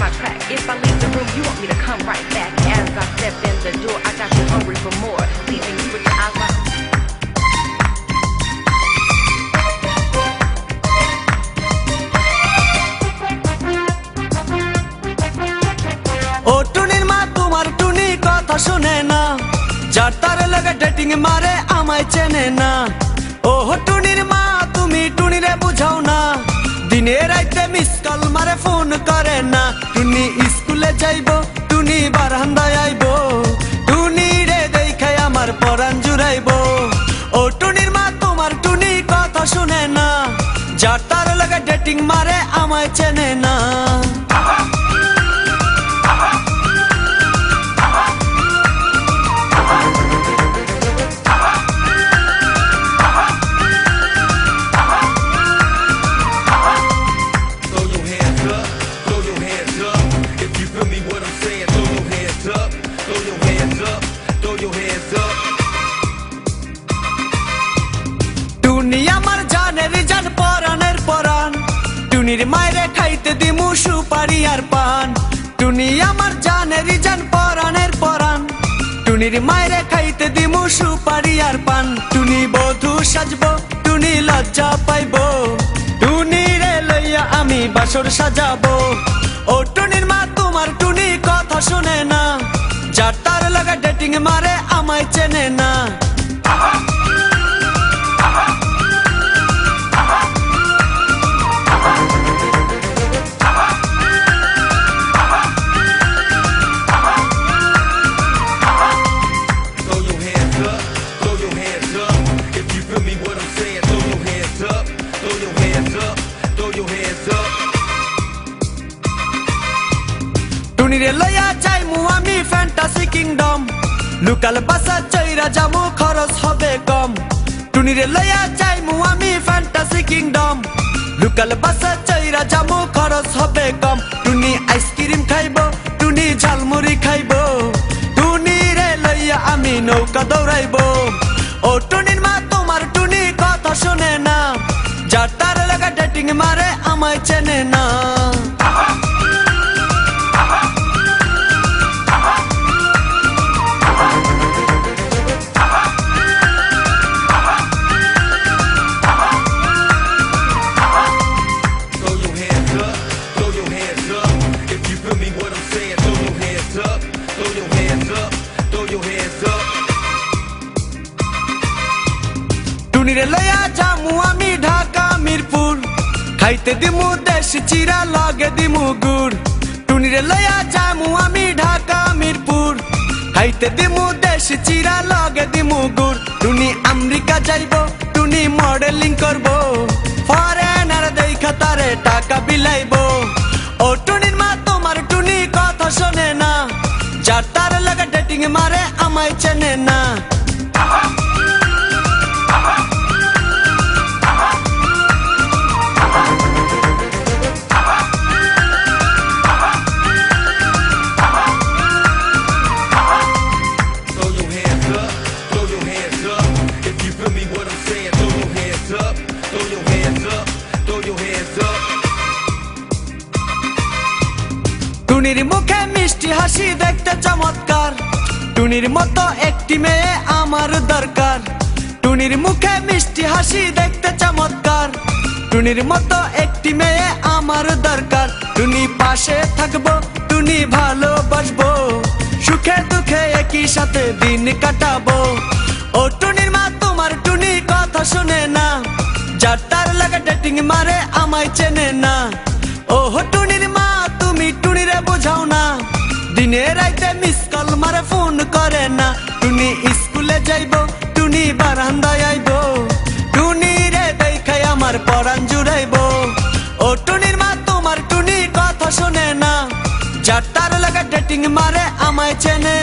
my crack. If I leave the room, you want me to come right back. As I step in the door, I got you hungry for more, leaving you with your eyes wide. ও টুনির মা তোমার টুনি কথা শুনে না, যার তার লাগে dating মারে আমায় চেনে না। ও টুনির মা তুমি টুনিরে বুঝাও না, দিনে রাইতে মিস কল মারে ফোন করে না। টুনি স্কুলে যাইবো, টুনি বারান্দায় আইবো, টুনি রে দেখে আমার পরাণ জুড়াইবো। ও টুনির মা তোমার টুনি কথা শুনে না, যার তার লাগে ডেটিং মারে আমায় চেনে না। টুনি আমার জানের জান পরাণের পরাণ, টুনির মায়েরে খাইতে দিমু সুপারি আর পান। টুনি আমার জানের জান পরাণের পরাণ, টুনির মায়েরে খাইতে দিমু সুপারি আর পান। টুনি বধূ সাজবো, টুনি লজ্জা পাইবো, টুনি রে লইয়া আমি বাসর সাজাবো। ও টুনির মা তোমার টুনি কথা শুনে না, যার তার লাগা ডেটিং মারে আমায় চেনে না। টুনিরে লইয়া যাইমু আমি ফ্যান্টাসি কিংডম, লোকাল বাসা চইরা যামু খরচ হবে কম। টুনিরে লইয়া যাইমু আমি ফ্যান্টাসি কিংডম, লোকাল বাসা চইরা যামু খরচ হবে কম। টুনি আইসক্রিম খাইবো, টুনি ঝালমুড়ি খাইবো, টুনি রে লইয়া আমি নৌকা দৌড়াইবো। ও টুনির মা তোমার টুনি কথা শুনে না, যার তার লাগা ডেটিং মারে আমায় চেনে না। টুনিরে লইয়া যামু আমি ঢাকা মিরপুর, খাইতে দিমু দেশি চিরা লগে দিমু গুড়। টুনিরে লইয়া যামু আমি ঢাকা মিরপুর, খাইতে দিমু দেশি চিরা লগে দিমু গুড়। টুনি আমেরিকা যাইবো, টুনি মডেলিং করবো, ফরেনার দেখা তারে টাকা বিলাইবো। ও টুনির মা তোমার টুনি কথা শোনে না, যার তার লাগা ডেটিং মারে আমায় চেনে না। টুনির মুখে মিষ্টি হাসি দেখতে চমৎকার, টুনির মতো একটি মেয়ে আমার দরকার। টুনির মুখে মিষ্টি হাসি দেখতে চমৎকার, টুনির মতো একটি মেয়ে আমার দরকার। টুনি পাশে থাকবো, টুনি ভালোবাসবো, সুখে দুঃখে একই সাথে দিন কাটাবো। ও টুনির মা তোমার টুনি কথা শুনে না, যার তার লাগা ডেটিং মারে আমায় চেনে না। ও টুনির মা তুমি টুনিরে বোঝাও না, দিনে রাইতে মিস কল মারে ফোন করে না। টুনি স্কুলে যাইবো, টুনি বারান্দায় আইবো, টুনি রে দেখাই আমার পরাণ জুড়াইবো। ও টুনির মা তোমার টুনি কথা শোনে না, যার তার লাগা ডেটিং মারে আমায় চেনে